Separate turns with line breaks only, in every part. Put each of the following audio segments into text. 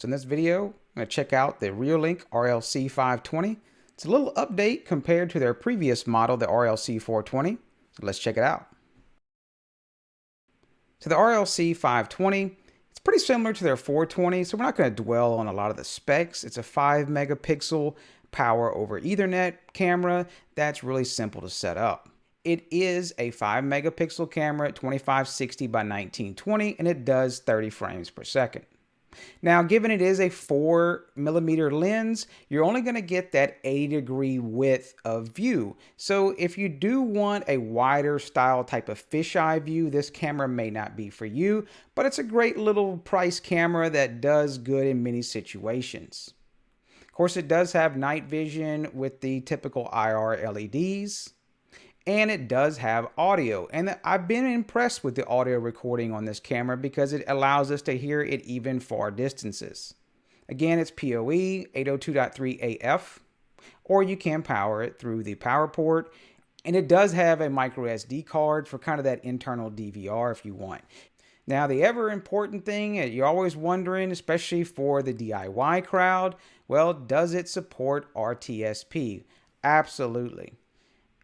So in this video, I'm going to check out the Reolink RLC-520. It's a little update compared to their previous model, the RLC-420. So let's check it out. So the RLC-520, it's pretty similar to their 420, so we're not going to dwell on a lot of the specs. It's a 5 megapixel power over Ethernet camera that's really simple to set up. It is a 5 megapixel camera at 2560 by 1920, and it does 30 frames per second. Now, given it is a 4mm lens, you're only going to get that 80-degree width of view. So if you do want a wider style type of fisheye view, this camera may not be for you, but it's a great little price camera that does good in many situations. Of course, it does have night vision with the typical IR LEDs. And it does have audio, and I've been impressed with the audio recording on this camera because it allows us to hear it even far distances. Again, it's PoE 802.3 AF, or you can power it through the power port, and it does have a micro SD card for kind of that internal DVR if you want. Now, the ever important thing you're always wondering, especially for the DIY crowd, well, does it support RTSP? Absolutely.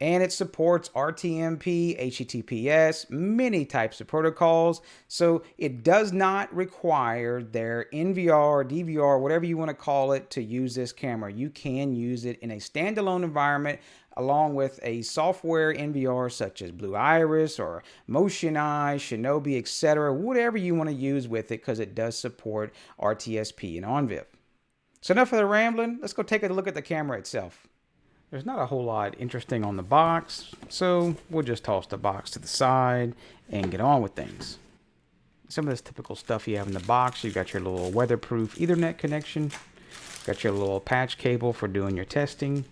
And it supports RTMP, HTTPS, many types of protocols. So it does not require their NVR, DVR, whatever you want to call it, to use this camera. You can use it in a standalone environment along with a software NVR such as Blue Iris or Motion Eye, Shinobi, etc. Whatever you want to use with it, because it does support RTSP and OnVIF. So enough of the rambling. Let's go take a look at the camera itself. There's not a whole lot interesting on the box, so we'll just toss the box to the side and get on with things. Some of this typical stuff you have in the box, you've got your little weatherproof Ethernet connection, got your little patch cable for doing your testing,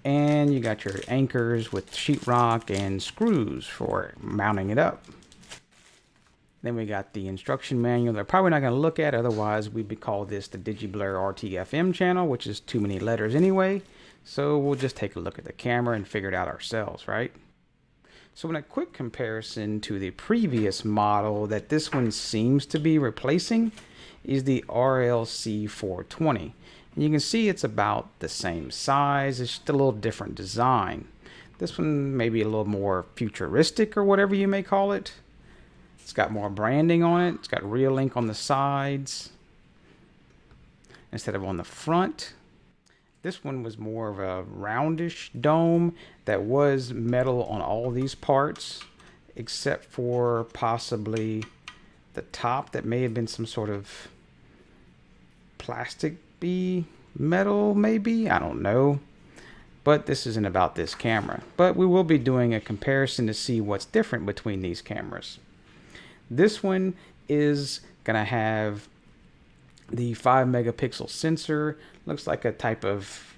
and you got your anchors with sheetrock and screws for mounting it up. Then we got the instruction manual they're probably not going to look at, otherwise we'd call this the digiblur RTFM channel, which is too many letters anyway. So we'll just take a look at the camera and figure it out ourselves, right? So in a quick comparison to the previous model that this one seems to be replacing is the RLC-420. And you can see it's about the same size, it's just a little different design. This one may be a little more futuristic or whatever you may call it. It's got more branding on it. It's got Reolink on the sides instead of on the front. This one was more of a roundish dome that was metal on all these parts, except for possibly the top that may have been some sort of plastic-y metal, maybe? I don't know. But this isn't about this camera. But we will be doing a comparison to see what's different between these cameras. This one is going to have the 5 megapixel sensor. Looks like a type of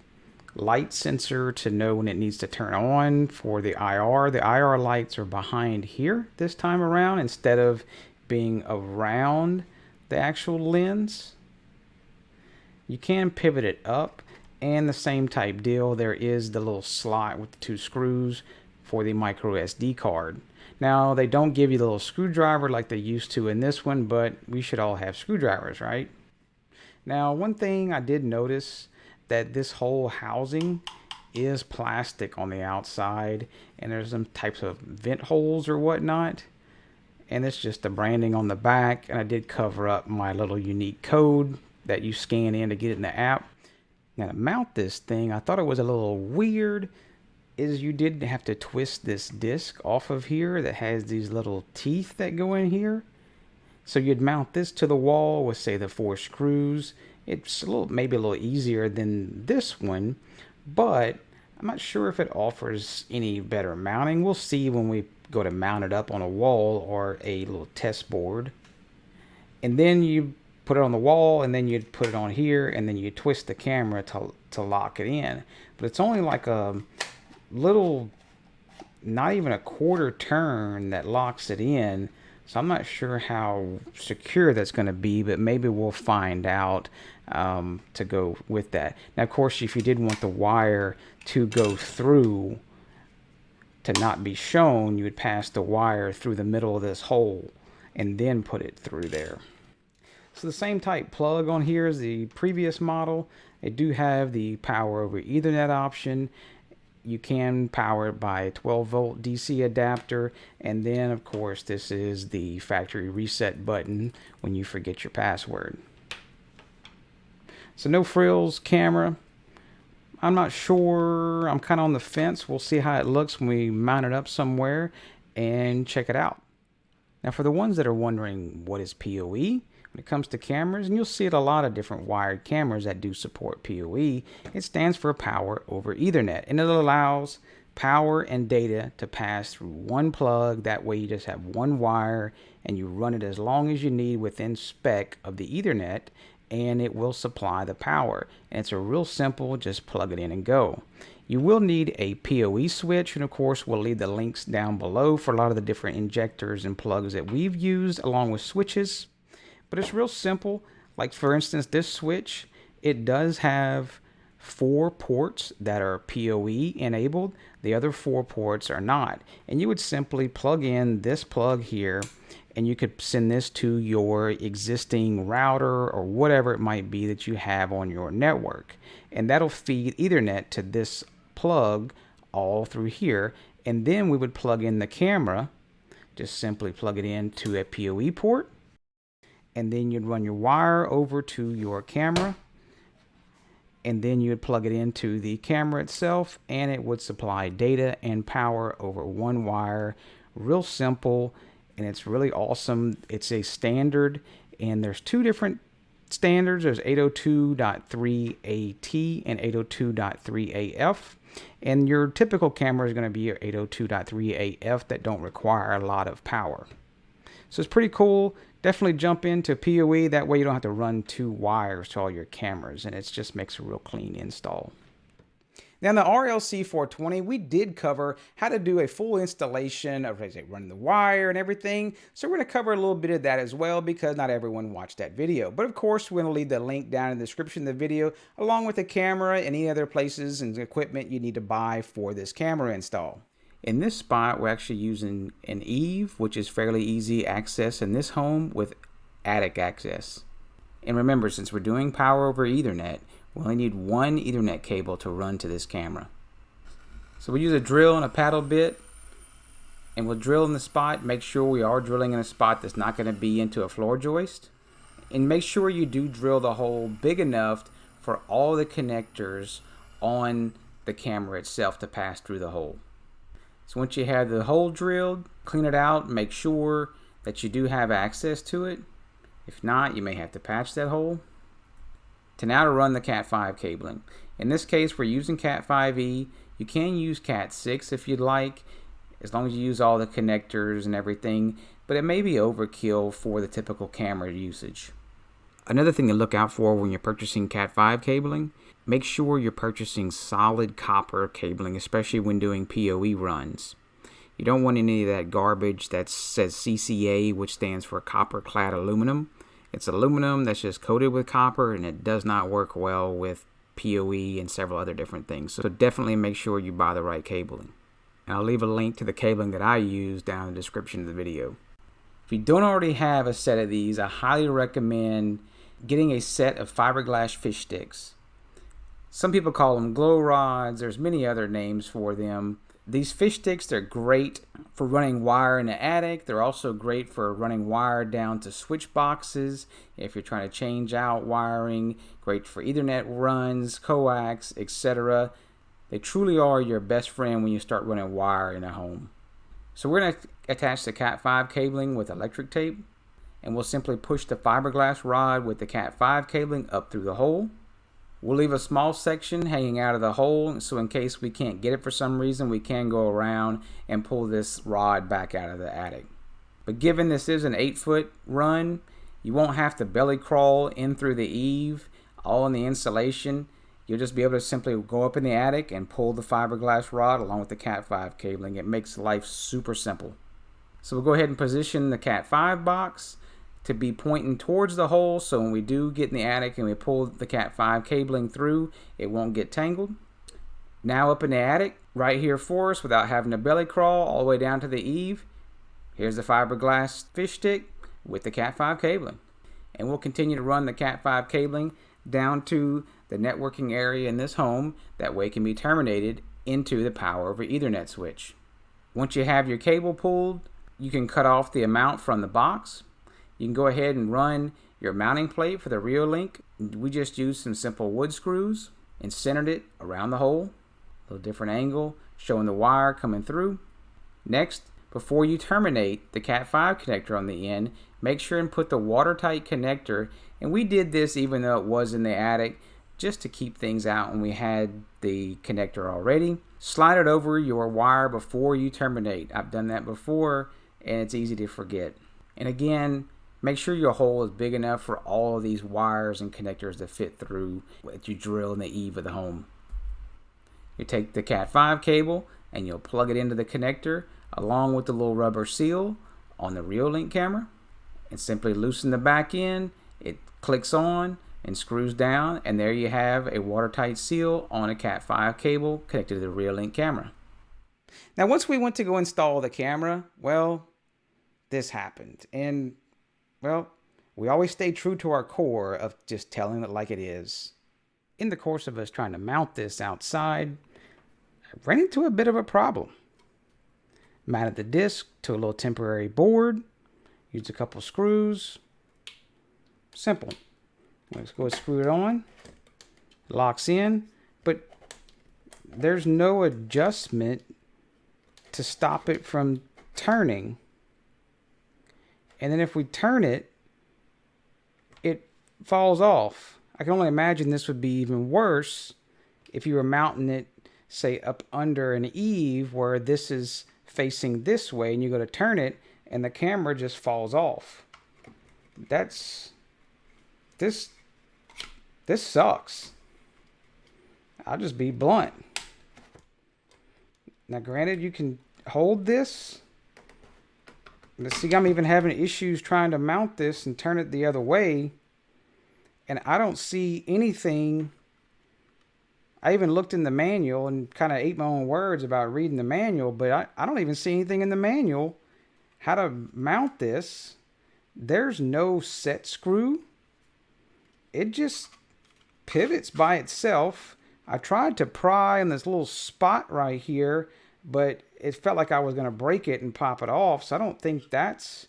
light sensor to know when it needs to turn on for the IR. The IR lights are behind here this time around instead of being around the actual lens. You can pivot it up, and the same type deal. There is the little slot with the 2 screws for the micro SD card. Now, they don't give you the little screwdriver like they used to in this one, but we should all have screwdrivers, right? Now, one thing I did notice that this whole housing is plastic on the outside, and there's some types of vent holes or whatnot. And it's just the branding on the back, and I did cover up my little unique code that you scan in to get it in the app. Now, to mount this thing, I thought it was a little weird, is you did have to twist this disc off of here that has these little teeth that go in here. So you'd mount this to the wall with, say, the 4 screws. It's maybe a little easier than this one, but I'm not sure if it offers any better mounting. We'll see when we go to mount it up on a wall or a little test board. And then you put it on the wall, and then you'd put it on here, and then you twist the camera to lock it in. But it's only like a little, not even a quarter turn that locks it in. So I'm not sure how secure that's going to be, but maybe we'll find out to go with that. Now, of course, if you did want the wire to go through to not be shown, you would pass the wire through the middle of this hole and then put it through there. So the same type plug on here as the previous model. They do have the power over Ethernet option. You can power it by a 12-volt DC adapter, and then of course this is the factory reset button when you forget your password. So no frills camera. I'm not sure, I'm kind of on the fence. We'll see how it looks when we mount it up somewhere and check it out. Now for the ones that are wondering what is PoE, when it comes to cameras, and you'll see it a lot of different wired cameras that do support PoE, it stands for Power over Ethernet, and it allows power and data to pass through one plug. That way you just have one wire and you run it as long as you need within spec of the Ethernet, and it will supply the power. And it's a real simple, just plug it in and go. You will need a PoE switch, and of course we'll leave the links down below for a lot of the different injectors and plugs that we've used along with switches. But it's real simple. Like for instance, this switch, it does have 4 ports that are PoE enabled. The other 4 ports are not. And you would simply plug in this plug here, and you could send this to your existing router or whatever it might be that you have on your network. And that'll feed Ethernet to this plug all through here. And then we would plug in the camera, just simply plug it into a PoE port. And then you'd run your wire over to your camera, and then you'd plug it into the camera itself, and it would supply data and power over one wire. Real simple, and it's really awesome. It's a standard, and there's 2 different standards. There's 802.3AT and 802.3AF, and your typical camera is going to be your 802.3AF that don't require a lot of power. So it's pretty cool. Definitely jump into PoE. That way you don't have to run 2 wires to all your cameras, and it just makes a real clean install. Now in the RLC-520, we did cover how to do a full installation of running the wire and everything. So we're going to cover a little bit of that as well, because not everyone watched that video. But of course, we're going to leave the link down in the description of the video, along with the camera and any other places and equipment you need to buy for this camera install. In this spot, we're actually using an eave, which is fairly easy access in this home with attic access. And remember, since we're doing power over Ethernet, we only need 1 Ethernet cable to run to this camera. So we'll use a drill and a paddle bit, and we'll drill in the spot. Make sure we are drilling in a spot that's not going to be into a floor joist. And make sure you do drill the hole big enough for all the connectors on the camera itself to pass through the hole. So once you have the hole drilled, clean it out, make sure that you do have access to it. If not, you may have to patch that hole. To now to run the Cat5 cabling. In this case, we're using Cat5e. You can use Cat6 if you'd like, as long as you use all the connectors and everything, but it may be overkill for the typical camera usage. Another thing to look out for when you're purchasing Cat5 cabling, make sure you're purchasing solid copper cabling, especially when doing PoE runs. You don't want any of that garbage that says CCA, which stands for copper clad aluminum. It's aluminum that's just coated with copper, and it does not work well with PoE and several other different things. So definitely make sure you buy the right cabling. And I'll leave a link to the cabling that I use down in the description of the video. If you don't already have a set of these, I highly recommend getting a set of fiberglass fish sticks. Some people call them glow rods. There's many other names for them. These fish sticks, they're great for running wire in the attic. They're also great for running wire down to switch boxes if you're trying to change out wiring. Great for Ethernet runs, coax, etc. They truly are your best friend when you start running wire in a home. So we're going to attach the Cat5 cabling with electric tape, and we'll simply push the fiberglass rod with the Cat5 cabling up through the hole. We'll leave a small section hanging out of the hole, so in case we can't get it for some reason, we can go around and pull this rod back out of the attic. But given this is an 8-foot run, you won't have to belly crawl in through the eave, all in the insulation. You'll just be able to simply go up in the attic and pull the fiberglass rod along with the Cat5 cabling. It makes life super simple. So we'll go ahead and position the Cat5 box to be pointing towards the hole, so when we do get in the attic and we pull the Cat5 cabling through, it won't get tangled. Now up in the attic, right here for us, without having to belly crawl all the way down to the eave, here's the fiberglass fish stick with the Cat5 cabling. And we'll continue to run the Cat5 cabling down to the networking area in this home. That way it can be terminated into the power over Ethernet switch. Once you have your cable pulled, you can cut off the mount from the box. You can go ahead and run your mounting plate for the Reolink. We just used some simple wood screws and centered it around the hole. A little different angle, showing the wire coming through. Next, before you terminate the Cat5 connector on the end, make sure and put the watertight connector, and we did this even though it was in the attic, just to keep things out when we had the connector already. Slide it over your wire before you terminate. I've done that before, and it's easy to forget. And again, make sure your hole is big enough for all of these wires and connectors to fit through that you drill in the eave of the home. You take the Cat5 cable and you'll plug it into the connector along with the little rubber seal on the Reolink camera, and simply loosen the back end. It clicks on and screws down, and there you have a watertight seal on a Cat5 cable connected to the Reolink camera. Now once we went to go install the camera, well, this happened. And well, we always stay true to our core of just telling it like it is. In the course of us trying to mount this outside, I ran into a bit of a problem. Mounted the disc to a little temporary board, used a couple screws. Simple. Let's go screw it on. Locks in, but there's no adjustment to stop it from turning. And then if we turn it, it falls off. I can only imagine this would be even worse if you were mounting it, say, up under an eave where this is facing this way and you go to turn it and the camera just falls off. This sucks. I'll just be blunt. Now granted, you can hold this. Let's see, I'm even having issues trying to mount this and turn it the other way, and I don't see anything. I even looked in the manual and kind of ate my own words about reading the manual, but I don't even see anything in the manual how to mount this. There's no set screw. It just pivots by itself. I tried to pry on this little spot right here, but it felt like I was going to break it and pop it off, so I don't think that's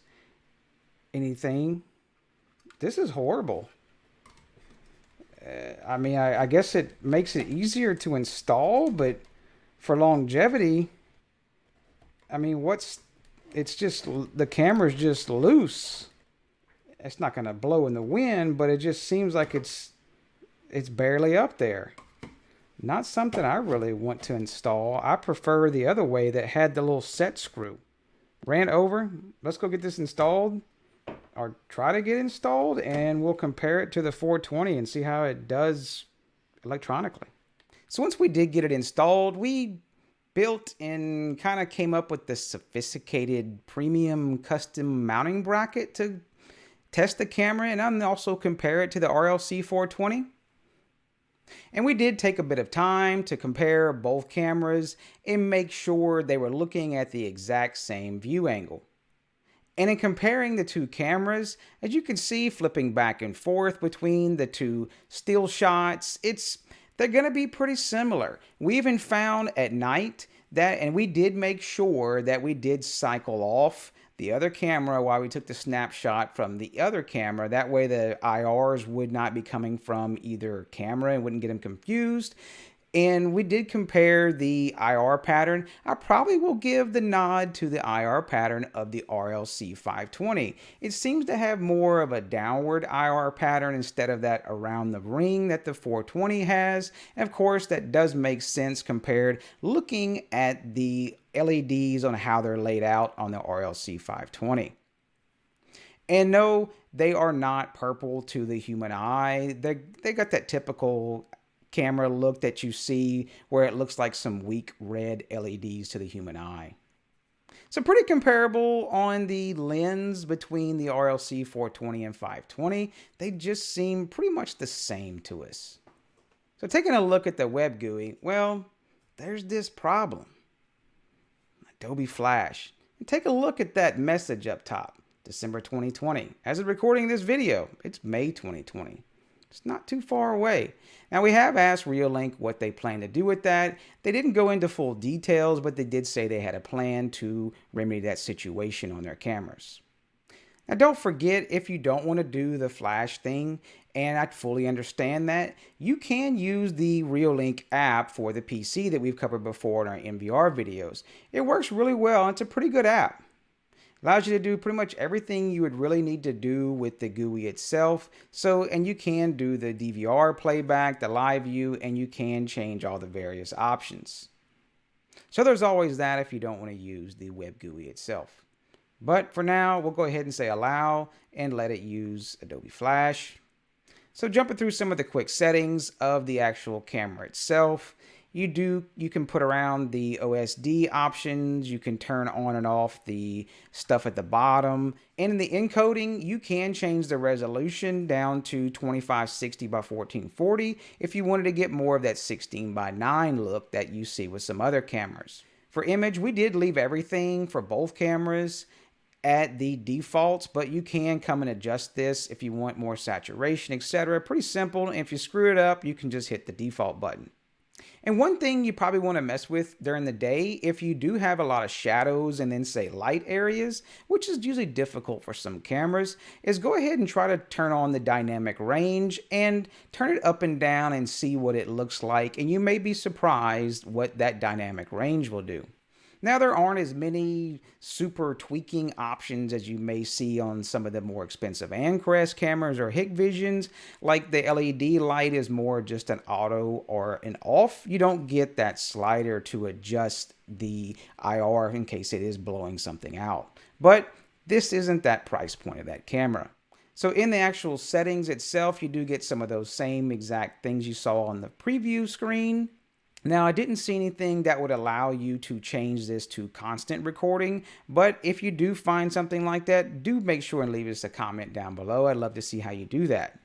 anything. This is horrible. I mean, I guess it makes it easier to install, but for longevity, I mean, it's just, the camera's just loose. It's not going to blow in the wind, but it just seems like it's barely up there. Not something I really want to install. I prefer the other way that had the little set screw. Ran over. Let's go get this installed, or try to get installed, and we'll compare it to the 420 and see how it does electronically. So once we did get it installed, we built and kind of came up with this sophisticated premium custom mounting bracket to test the camera and also compare it to the RLC-520. And we did take a bit of time to compare both cameras and make sure they were looking at the exact same view angle. And in comparing the two cameras, as you can see, flipping back and forth between the two still shots, they're going to be pretty similar. We even found at night that, and we did make sure that we did cycle off the other camera while we took the snapshot from the other camera. That way the IRs would not be coming from either camera and wouldn't get them confused. And we did compare the IR pattern. I probably will give the nod to the IR pattern of the RLC-520. It seems to have more of a downward IR pattern instead of that around the ring that the 420 has. And of course, that does make sense compared looking at the LEDs on how they're laid out on the RLC-520. And no, they are not purple to the human eye. They got that typical camera look that you see where it looks like some weak red LEDs to the human eye. So pretty comparable on the lens between the RLC-420 and 520. They just seem pretty much the same to us. So taking a look at the web GUI, well, there's this problem. Adobe Flash. And take a look at that message up top. December 2020. As of recording this video, it's May 2020. It's not too far away. Now, we have asked Reolink what they plan to do with that. They didn't go into full details, but they did say they had a plan to remedy that situation on their cameras. Now, don't forget, if you don't want to do the flash thing, and I fully understand that, you can use the Reolink app for the PC that we've covered before in our MVR videos. It works really well, and it's a pretty good app. Allows you to do pretty much everything you would really need to do with the GUI itself. And you can do the DVR playback, the live view, and you can change all the various options. So there's always that if you don't want to use the web GUI itself. But for now, we'll go ahead and say allow and let it use Adobe Flash. So jumping through some of the quick settings of the actual camera itself, you can put around the OSD options, you can turn on and off the stuff at the bottom. And in the encoding, you can change the resolution down to 2560 by 1440 if you wanted to get more of that 16 by 9 look that you see with some other cameras. For image, we did leave everything for both cameras at the defaults, but you can come and adjust this if you want more saturation, etc. Pretty simple. And if you screw it up, you can just hit the default button. And one thing you probably want to mess with during the day, if you do have a lot of shadows and then say light areas, which is usually difficult for some cameras, is go ahead and try to turn on the dynamic range and turn it up and down and see what it looks like. And you may be surprised what that dynamic range will do. Now, there aren't as many super tweaking options as you may see on some of the more expensive Ancrest cameras or Hikvisions. Like the LED light is more just an auto or an off. You don't get that slider to adjust the IR in case it is blowing something out. But this isn't that price point of that camera. So in the actual settings itself, you do get some of those same exact things you saw on the preview screen. Now, I didn't see anything that would allow you to change this to constant recording, but if you do find something like that, do make sure and leave us a comment down below. I'd love to see how you do that.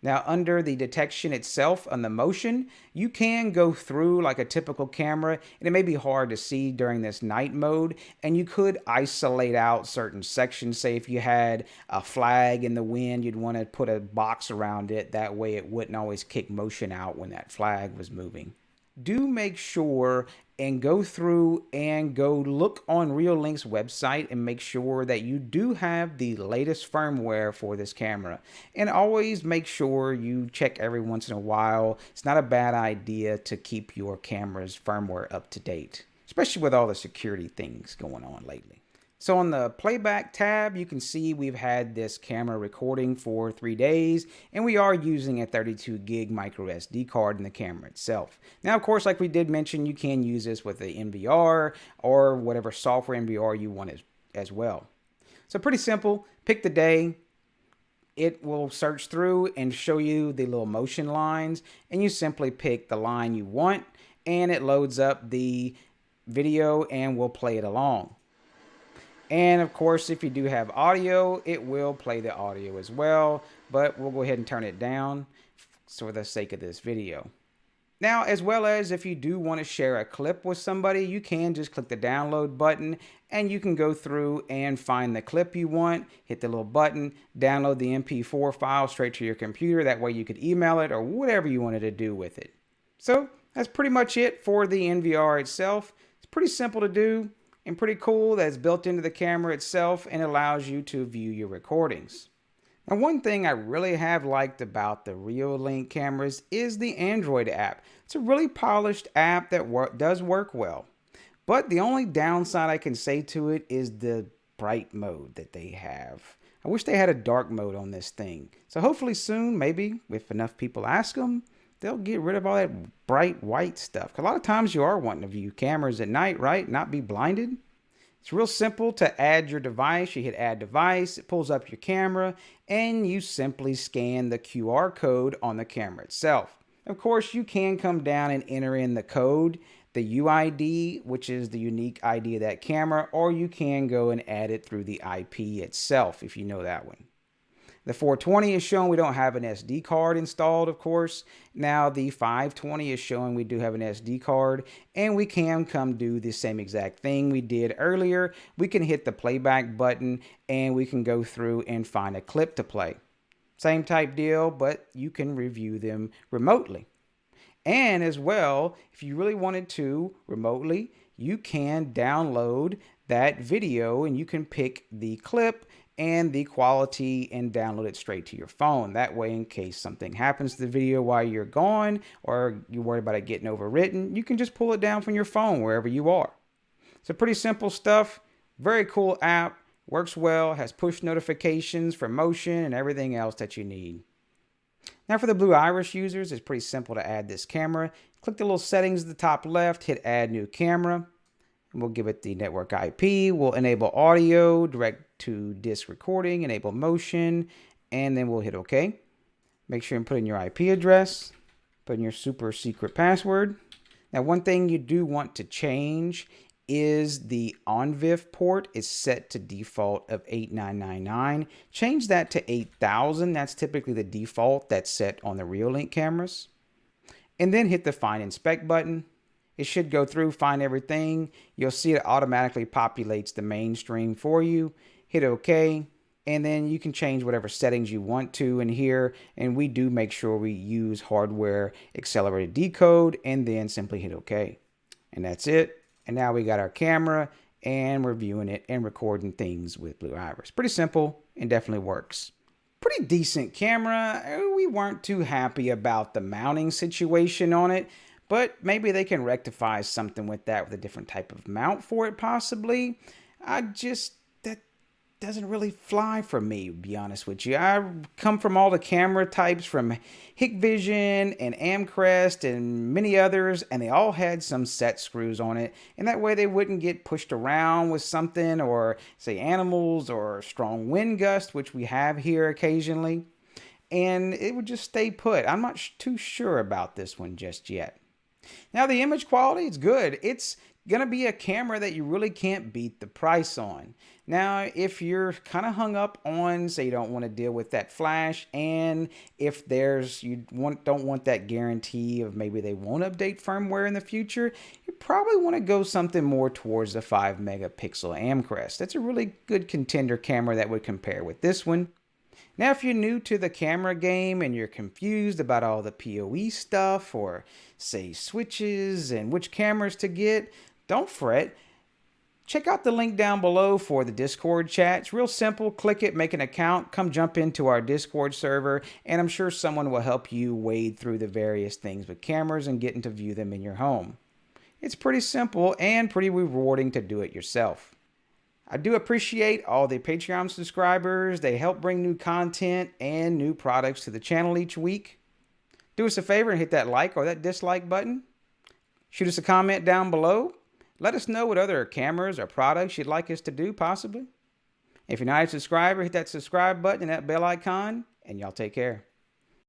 Now, under the detection itself on the motion, you can go through like a typical camera, and it may be hard to see during this night mode, and you could isolate out certain sections. Say if you had a flag in the wind, you'd want to put a box around it. That way it wouldn't always kick motion out when that flag was moving. Do make sure and go through and go look on Reolink's website and make sure that you do have the latest firmware for this camera. And always make sure you check every once in a while. It's not a bad idea to keep your camera's firmware up to date, especially with all the security things going on lately. So on the playback tab, you can see we've had this camera recording for 3 days, and we are using a 32 gig micro SD card in the camera itself. Now, of course, like we did mention, you can use this with the NVR or whatever software NVR you want as well. So pretty simple. Pick the day. It will search through and show you the little motion lines, and you simply pick the line you want, and it loads up the video and will play it along. And of course, if you do have audio, it will play the audio as well, but we'll go ahead and turn it down for the sake of this video. Now, as well as if you do want to share a clip with somebody, you can just click the download button and you can go through and find the clip you want, hit the little button, download the MP4 file straight to your computer. That way you could email it or whatever you wanted to do with it. So that's pretty much it for the NVR itself. It's pretty simple to do. And pretty cool that it's built into the camera itself and allows you to view your recordings. Now, one thing I really have liked about the Reolink cameras is the Android app. It's a really polished app that does work well. But the only downside I can say to it is the bright mode that they have. I wish they had a dark mode on this thing. So hopefully soon, maybe if enough people ask them, they'll get rid of all that bright white stuff. A lot of times you are wanting to view cameras at night, right? Not be blinded. It's real simple to add your device. You hit add device, it pulls up your camera, and you simply scan the QR code on the camera itself. Of course, you can come down and enter in the code, the UID, which is the unique ID of that camera, or you can go and add it through the IP itself if you know that one. The 420 is showing we don't have an SD card installed, of course. Now the 520 is showing we do have an SD card, and we can come do the same exact thing we did earlier. We can hit the playback button and we can go through and find a clip to play. Same type deal, but you can review them remotely. And as well, if you really wanted to remotely, you can download that video and you can pick the clip and the quality and download it straight to your phone. That way, in case something happens to the video while you're gone or you're worried about it getting overwritten, you can just pull it down from your phone wherever you are. So pretty simple stuff. Very cool app. Works well. Has push notifications for motion and everything else that you need. Now for the Blue Iris users, it's pretty simple to add this camera. Click the little settings at the top left, hit add new camera. And we'll give it the network IP. We'll enable audio, direct to disk recording, enable motion, and then we'll hit OK. Make sure and put in your IP address, put in your super secret password. Now one thing you do want to change is the OnVIF port is set to default of 8999. Change that to 8000. That's typically the default that's set on the Reolink cameras. And then hit the Find Inspect button. It should go through, find everything. You'll see it automatically populates the mainstream for you. Hit OK. And then you can change whatever settings you want to in here. And we do make sure we use hardware accelerated decode and then simply hit OK. And that's it. And now we got our camera and we're viewing it and recording things with Blue Iris. Pretty simple and definitely works. Pretty decent camera. We weren't too happy about the mounting situation on it, but maybe they can rectify something with that with a different type of mount for it possibly. That doesn't really fly for me, to be honest with you. I come from all the camera types from Hikvision and Amcrest and many others, and they all had some set screws on it, and that way they wouldn't get pushed around with something or say animals or strong wind gust, which we have here occasionally, and it would just stay put. I'm not too sure about this one just yet. Now the image quality is good. It's going to be a camera that you really can't beat the price on. Now, if you're kind of hung up on, say you don't want to deal with that flash, and if don't want that guarantee of maybe they won't update firmware in the future, you probably want to go something more towards the 5 megapixel Amcrest. That's a really good contender camera that would compare with this one. Now, if you're new to the camera game and you're confused about all the PoE stuff or say switches and which cameras to get, don't fret. Check out the link down below for the Discord chat. It's real simple. Click it, make an account, come jump into our Discord server, and I'm sure someone will help you wade through the various things with cameras and getting to view them in your home. It's pretty simple and pretty rewarding to do it yourself. I do appreciate all the Patreon subscribers. They help bring new content and new products to the channel each week. Do us a favor and hit that like or that dislike button. Shoot us a comment down below. Let us know what other cameras or products you'd like us to do, possibly. If you're not a subscriber, hit that subscribe button and that bell icon, and y'all take care.